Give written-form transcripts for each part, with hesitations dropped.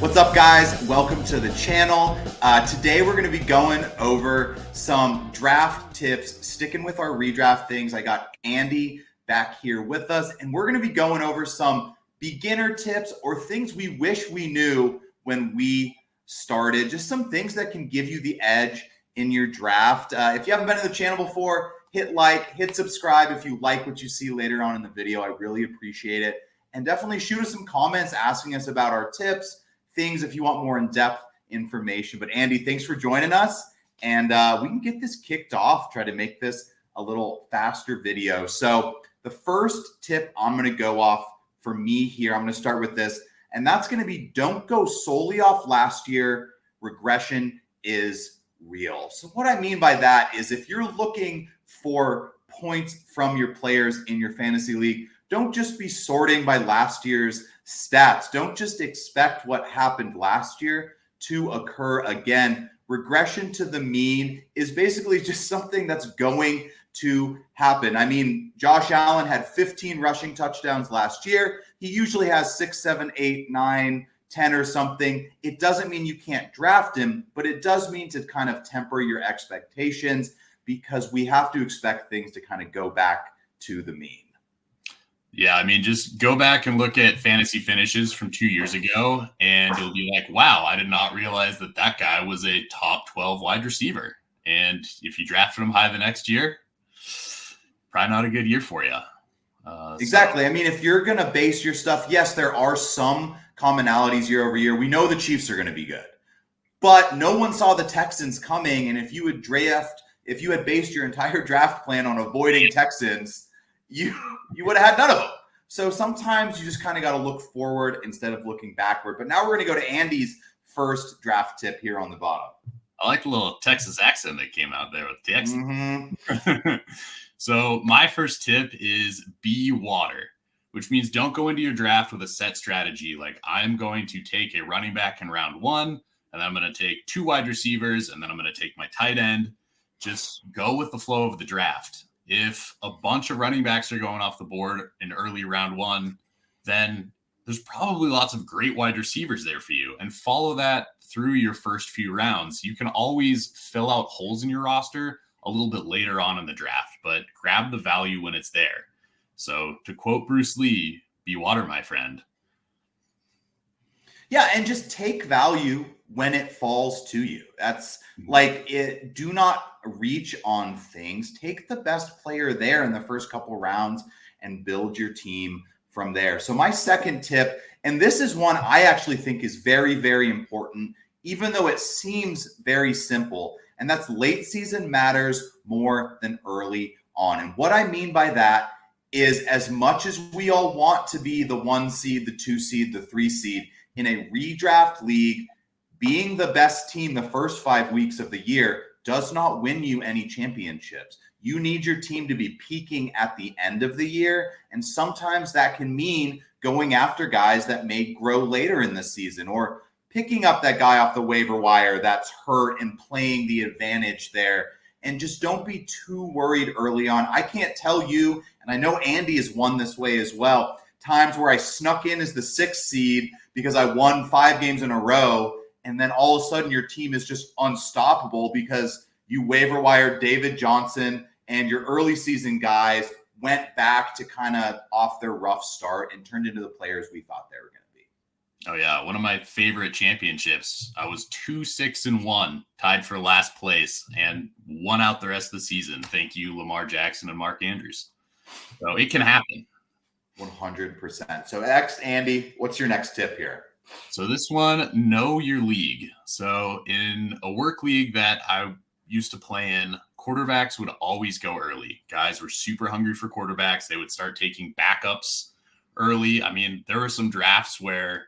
What's up, guys? Welcome to the channel. Today we're going to be going over some draft tips, sticking with our redraft things. I got Andy back here with us, and we're going to be going over some beginner tips or things we wish we knew when we started. Just some things that can give you the edge in your draft. If you haven't been to the channel before, hit like, hit subscribe if you like what you see later on in the video. I really appreciate it. And definitely shoot us some comments asking us about our tips, things if you want more in-depth information. But Andy, thanks for joining us. And we can get this kicked off, try to make this a little faster video. So the first tip I'm going to go off for me here, I'm going to start with this. And that's going to be, don't go solely off last year. Regression is real. So what I mean by that is if you're looking for points from your players in your fantasy league, don't just be sorting by last year's stats. Don't just expect what happened last year to occur again. Regression to the mean is basically just something that's going to happen. I mean, Josh Allen had 15 rushing touchdowns last year. He usually has 6, 7, 8, 9, 10 or something. It doesn't mean you can't draft him, but it does mean to kind of temper your expectations because we have to expect things to kind of go back to the mean. Yeah, I mean, just go back and look at fantasy finishes from 2 years ago, and you'll be like, wow, I did not realize that that guy was a top 12 wide receiver. And if you drafted him high the next year, probably not a good year for you. Exactly. I mean, if you're going to base your stuff, yes, there are some commonalities year over year. We know the Chiefs are going to be good, but no one saw the Texans coming. And if you had based your entire draft plan on avoiding Texans, you would have had none of them. So sometimes you just kind of got to look forward instead of looking backward. But now we're going to go to Andy's first draft tip here on the bottom. I like the little Texas accent that came out there with Texas. Mm-hmm. So my first tip is be water, which means don't go into your draft with a set strategy. Like I'm going to take a running back in round 1, and then I'm going to take 2 wide receivers, and then I'm going to take my tight end. Just go with the flow of the draft. If a bunch of running backs are going off the board in early round 1, then there's probably lots of great wide receivers there for you, and follow that through your first few rounds. You can always fill out holes in your roster a little bit later on in the draft, but grab the value when it's there. So to quote Bruce Lee, be water, my friend. Yeah, and just take value when it falls to you. That's like it. Do not reach on things. Take the best player there in the first couple rounds and build your team from there. So my second tip, and this is one I actually think is very, very important, even though it seems very simple, and that's late season matters more than early on. And what I mean by that is as much as we all want to be the 1 seed, the 2 seed, the 3 seed in a redraft league, being the best team the first 5 weeks of the year does not win you any championships. You need your team to be peaking at the end of the year. And sometimes that can mean going after guys that may grow later in the season, or picking up that guy off the waiver wire that's hurt and playing the advantage there. And just don't be too worried early on. I can't tell you, and I know Andy is one this way as well, times where I snuck in as the 6th seed because I won 5 games in a row, and then all of a sudden your team is just unstoppable because you waiver wired David Johnson and your early season guys went back to kind of off their rough start and turned into the players we thought they were going to be. Oh yeah, one of my favorite championships. I was 2-6-1, tied for last place, and won out the rest of the season. Thank you, Lamar Jackson and Mark Andrews. So it can happen. 100%. So next, Andy, what's your next tip here? So this one, know your league. So in a work league that I used to play in, quarterbacks would always go early. Guys were super hungry for quarterbacks. They would start taking backups early. I mean, there were some drafts where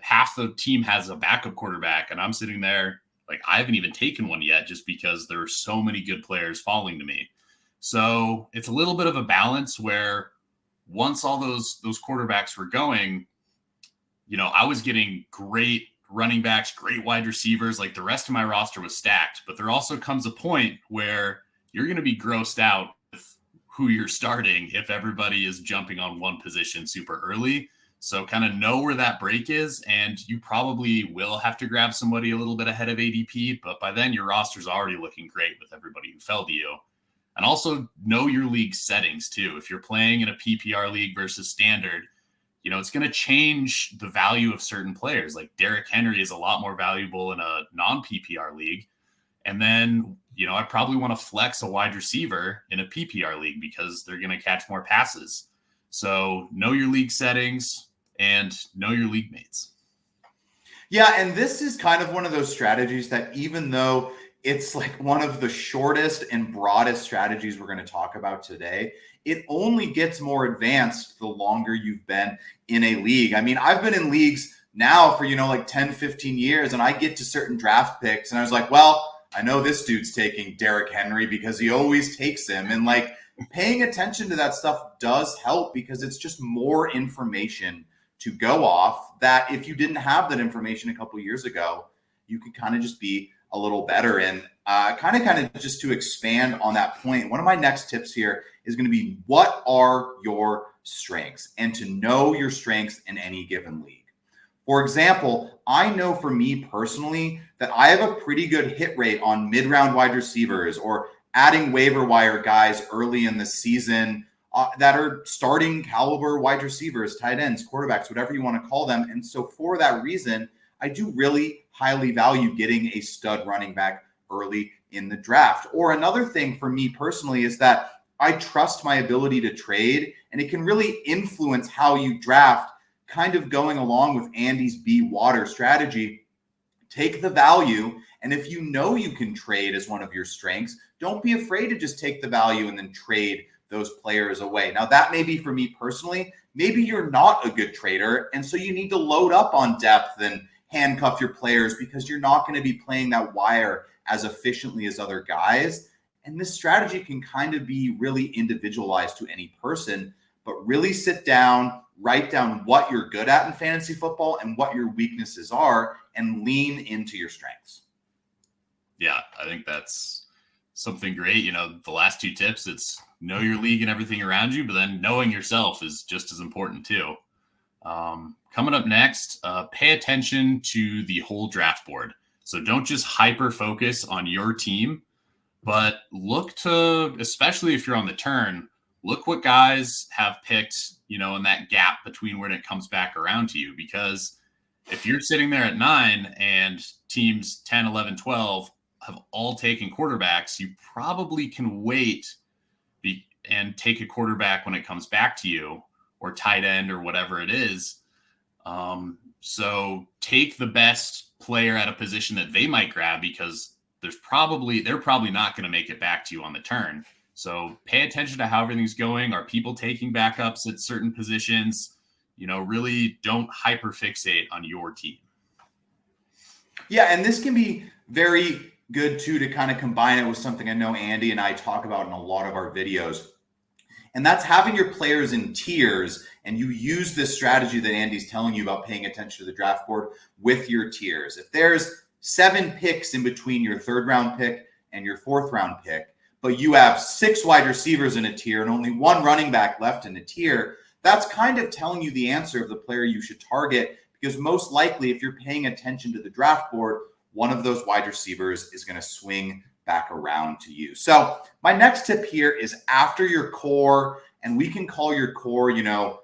half the team has a backup quarterback, and I'm sitting there like I haven't even taken one yet just because there are so many good players falling to me. So it's a little bit of a balance where once all those quarterbacks were going, you know, I was getting great running backs, great wide receivers. Like the rest of my roster was stacked, but there also comes a point where you're going to be grossed out with who you're starting if everybody is jumping on one position super early. So kind of know where that break is, and you probably will have to grab somebody a little bit ahead of ADP, but by then your roster's already looking great with everybody who fell to you. And also know your league settings too. If you're playing in a PPR league versus standard, it's going to change the value of certain players. Like Derrick Henry is a lot more valuable in a non-PPR league. And then, I probably want to flex a wide receiver in a PPR league because they're going to catch more passes. So know your league settings and know your league mates. Yeah, and this is kind of one of those strategies that even though it's like one of the shortest and broadest strategies we're going to talk about today, it only gets more advanced the longer you've been in a league. I mean, I've been in leagues now for, like 10, 15 years, and I get to certain draft picks, and I was like, well, I know this dude's taking Derrick Henry because he always takes him. And like paying attention to that stuff does help because it's just more information to go off that if you didn't have that information a couple years ago, you could kind of just be a little better. And kind of just to expand on that point, one of my next tips here is going to be, what are your strengths? And to know your strengths in any given league. For example, I know for me personally that I have a pretty good hit rate on mid-round wide receivers or adding waiver wire guys early in the season that are starting caliber wide receivers, tight ends, quarterbacks, whatever you want to call them. And so for that reason, I do really highly value getting a stud running back early in the draft. Or another thing for me personally is that I trust my ability to trade, and it can really influence how you draft, kind of going along with Andy's B water strategy. Take the value, and if you know you can trade as one of your strengths, don't be afraid to just take the value and then trade those players away. Now, that may be for me personally. Maybe you're not a good trader, and so you need to load up on depth and handcuff your players because you're not going to be playing that wire as efficiently as other guys. And this strategy can kind of be really individualized to any person, but really sit down, write down what you're good at in fantasy football and what your weaknesses are, and lean into your strengths. Yeah, I think that's something great. The last two tips, it's know your league and everything around you, but then knowing yourself is just as important too. Coming up next, pay attention to the whole draft board. So don't just hyper focus on your team, but look to, especially if you're on the turn, look what guys have picked, in that gap between when it comes back around to you. Because if you're sitting there at 9 and teams 10, 11, 12 have all taken quarterbacks, you probably can wait and take a quarterback when it comes back to you, or tight end or whatever it is. So take the best player at a position that they might grab, because they're probably not going to make it back to you on the turn. So pay attention to how everything's going. Are people taking backups at certain positions? Really don't hyper fixate on your team. Yeah, and this can be very good too to kind of combine it with something I know Andy and I talk about in a lot of our videos. And that's having your players in tiers, and you use this strategy that Andy's telling you about, paying attention to the draft board with your tiers. If there's 7 picks in between your 3rd round pick and your 4th round pick, but you have 6 wide receivers in a tier and only 1 running back left in a tier, that's kind of telling you the answer of the player you should target, because most likely if you're paying attention to the draft board, one of those wide receivers is going to swing back around to you. So my next tip here is, after your core, and we can call your core,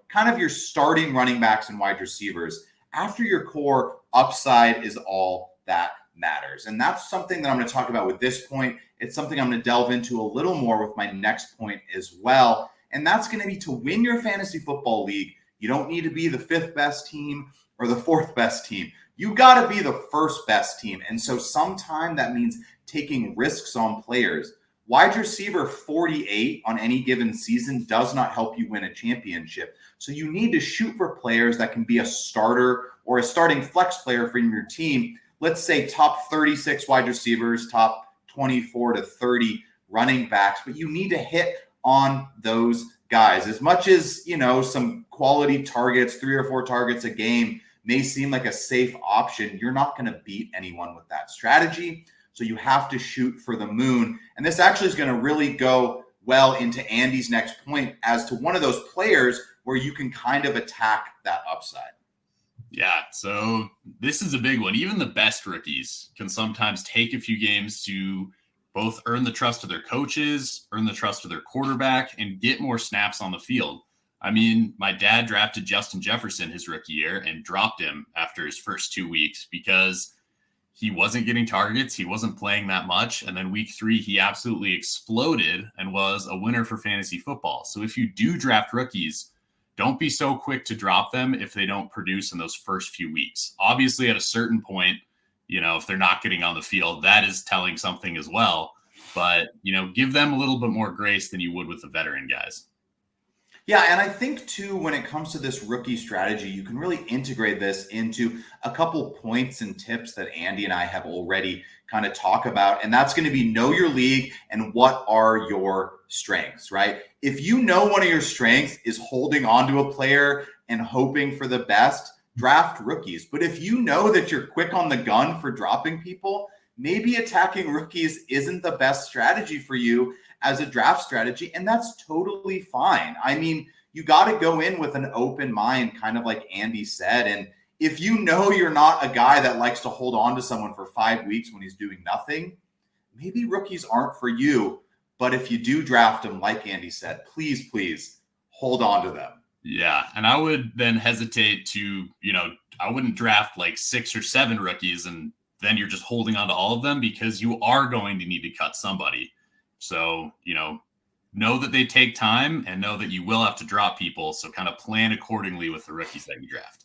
kind of your starting running backs and wide receivers, after your core, upside is all that matters. And that's something that I'm going to talk about with this point. It's something I'm going to delve into a little more with my next point as well. And that's going to be, to win your fantasy football league, you don't need to be the 5th best team or the 4th best team. You got to be the 1st best team. And so sometimes that means taking risks on players. Wide receiver 48 on any given season does not help you win a championship. So you need to shoot for players that can be a starter or a starting flex player from your team. Let's say top 36 wide receivers, top 24 to 30 running backs, but you need to hit on those guys. As much as, some quality targets, 3 or 4 targets a game may seem like a safe option, you're not going to beat anyone with that strategy. So you have to shoot for the moon. And this actually is going to really go well into Andy's next point as to one of those players where you can kind of attack that upside? Yeah, so this is a big one. Even the best rookies can sometimes take a few games to both earn the trust of their coaches, earn the trust of their quarterback, and get more snaps on the field. I mean, my dad drafted Justin Jefferson his rookie year and dropped him after his first 2 weeks because he wasn't getting targets. He wasn't playing that much. And then week 3, he absolutely exploded and was a winner for fantasy football. So if you do draft rookies, don't be so quick to drop them if they don't produce in those first few weeks. Obviously, at a certain point, if they're not getting on the field, that is telling something as well. But, give them a little bit more grace than you would with the veteran guys. Yeah, and I think, too, when it comes to this rookie strategy, you can really integrate this into a couple points and tips that Andy and I have already kind of talk about. And that's going to be know your league and what are your strengths, right? If you know one of your strengths is holding on to a player and hoping for the best, draft rookies. But if you know that you're quick on the gun for dropping people, maybe attacking rookies isn't the best strategy for you as a draft strategy, and that's totally fine. I mean, you got to go in with an open mind, kind of like Andy said. And if you know you're not a guy that likes to hold on to someone for 5 weeks when he's doing nothing, maybe rookies aren't for you. But if you do draft them, like Andy said, please hold on to them. Yeah, and I would then hesitate to, I wouldn't draft like 6 or 7 rookies and then you're just holding on to all of them because you are going to need to cut somebody. So, know that they take time and know that you will have to drop people. So kind of plan accordingly with the rookies that you draft.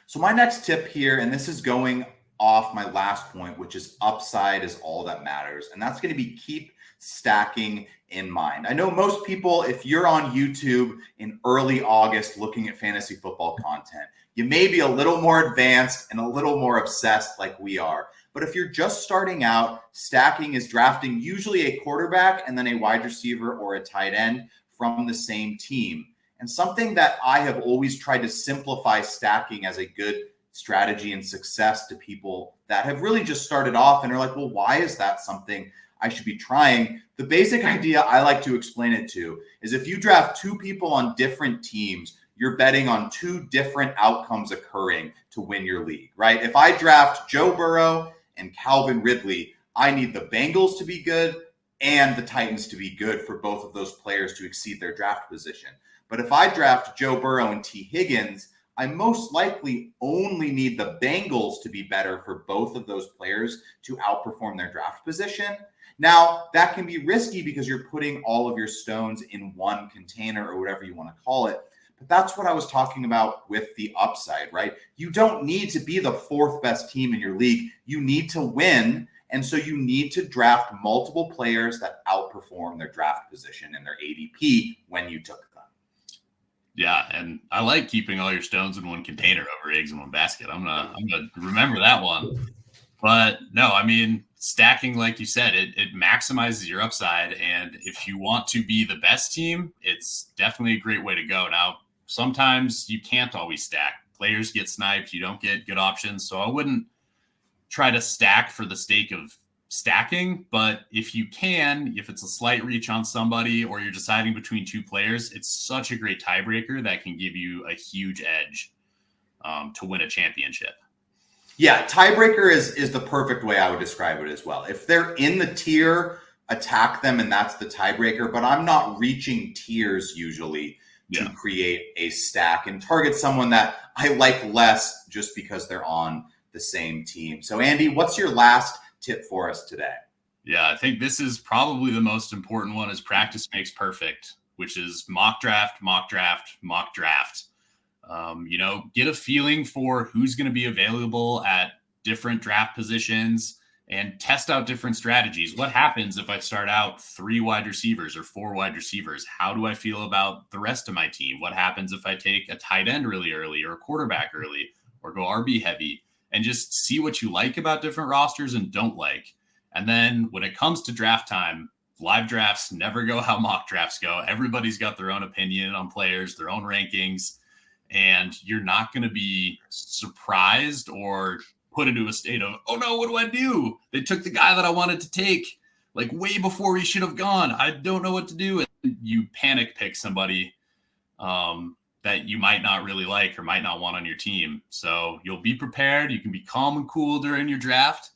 So my next tip here, and this is going off my last point, which is upside is all that matters. And that's going to be keep stacking in mind. I know most people, if you're on YouTube in early August looking at fantasy football content, you may be a little more advanced and a little more obsessed like we are. But if you're just starting out, stacking is drafting usually a quarterback and then a wide receiver or a tight end from the same team. And something that I have always tried to simplify stacking as a good strategy and success to people that have really just started off and are like, well, why is that something I should be trying? The basic idea I like to explain it to is if you draft 2 people on different teams, you're betting on 2 different outcomes occurring to win your league, right? If I draft Joe Burrow and Calvin Ridley, I need the Bengals to be good and the Titans to be good for both of those players to exceed their draft position. But if I draft Joe Burrow and T. Higgins, I most likely only need the Bengals to be better for both of those players to outperform their draft position. Now, that can be risky because you're putting all of your stones in one container or whatever you want to call it. But that's what I was talking about with the upside, right? You don't need to be the 4th best team in your league. You need to win. And so you need to draft multiple players that outperform their draft position and their ADP when you took them. Yeah, and I like keeping all your stones in one container over eggs in one basket. I'm gonna remember that one. But no, I mean, stacking, like you said, it maximizes your upside. And if you want to be the best team, it's definitely a great way to go. Now, sometimes you can't always stack. Players get sniped. You don't get good options. So I wouldn't try to stack for the sake of stacking. But if you can, if it's a slight reach on somebody or you're deciding between 2 players, it's such a great tiebreaker that can give you a huge edge to win a championship. Yeah, tiebreaker is the perfect way I would describe it as well. If they're in the tier, attack them, and that's the tiebreaker. But I'm not reaching tiers usually to create a stack and target someone that I like less just because they're on the same team. So, Andy, what's your last tip for us today? Yeah, I think this is probably the most important one is practice makes perfect, which is mock draft, mock draft, mock draft. Get a feeling for who's going to be available at different draft positions and test out different strategies. What happens if I start out 3 wide receivers or 4 wide receivers? How do I feel about the rest of my team? What happens if I take a tight end really early or a quarterback early or go RB heavy? And just see what you like about different rosters and don't like. And then when it comes to draft time, live drafts never go how mock drafts go. Everybody's got their own opinion on players, their own rankings, and you're not going to be surprised or put into a state of, oh no, what do I do? They took the guy that I wanted to take like way before he should have gone. I don't know what to do. And you panic pick somebody that you might not really like or might not want on your team. So you'll be prepared. You can be calm and cool during your draft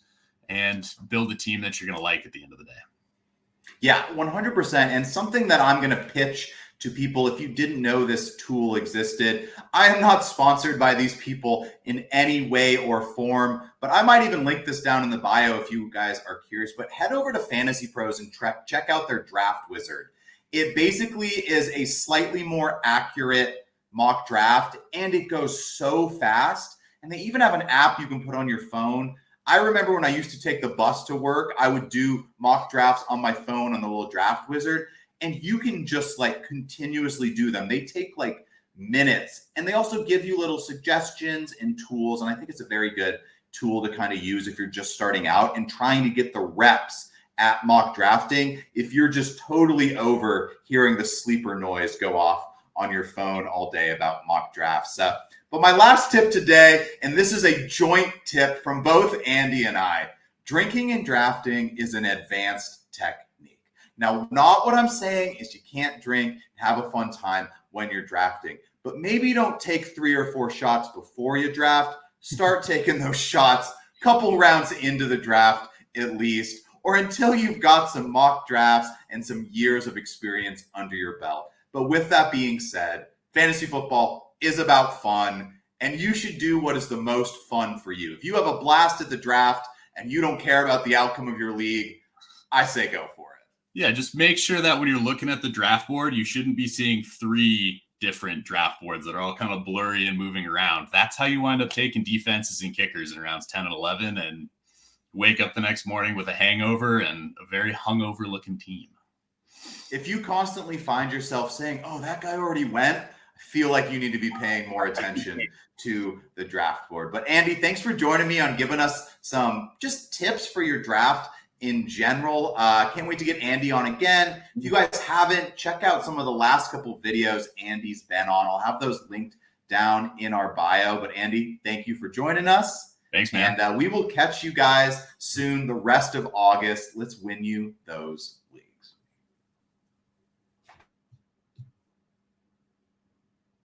and build a team that you're going to like at the end of the day. Yeah, 100%. And something that I'm going to pitch to people, if you didn't know this tool existed, I am not sponsored by these people in any way or form, but I might even link this down in the bio if you guys are curious. But head over to Fantasy Pros and check out their draft wizard. It basically is a slightly more accurate mock draft, and it goes so fast. And they even have an app you can put on your phone. I remember when I used to take the bus to work, I would do mock drafts on my phone on the little draft wizard, and you can just like continuously do them. They take like minutes, and they also give you little suggestions and tools. And I think it's a very good tool to kind of use if you're just starting out and trying to get the reps at mock drafting, if you're just totally over hearing the sleeper noise go off on your phone all day about mock drafts. But my last tip today, and this is a joint tip from both Andy and I, drinking and drafting is an advanced technique. Now, not what I'm saying is you can't drink and have a fun time when you're drafting, but maybe don't take 3 or 4 shots before you draft. Start taking those shots a couple rounds into the draft at least, or until you've got some mock drafts and some years of experience under your belt. But with that being said, fantasy football is about fun, and you should do what is the most fun for you. If you have a blast at the draft and you don't care about the outcome of your league, I say go for it. Yeah, just make sure that when you're looking at the draft board, you shouldn't be seeing 3 different draft boards that are all kind of blurry and moving around. That's how you wind up taking defenses and kickers in rounds 10 and 11 and wake up the next morning with a hangover and a very hungover looking team. If you constantly find yourself saying, oh, that guy already went, I feel like you need to be paying more attention to the draft board. But Andy, thanks for joining me on giving us some just tips for your draft in general. Can't wait to get Andy on again. If you guys haven't, check out some of the last couple videos Andy's been on. I'll have those linked down in our bio. But Andy, thank you for joining us. Thanks, man. And we will catch you guys soon, the rest of August. Let's win you those leagues.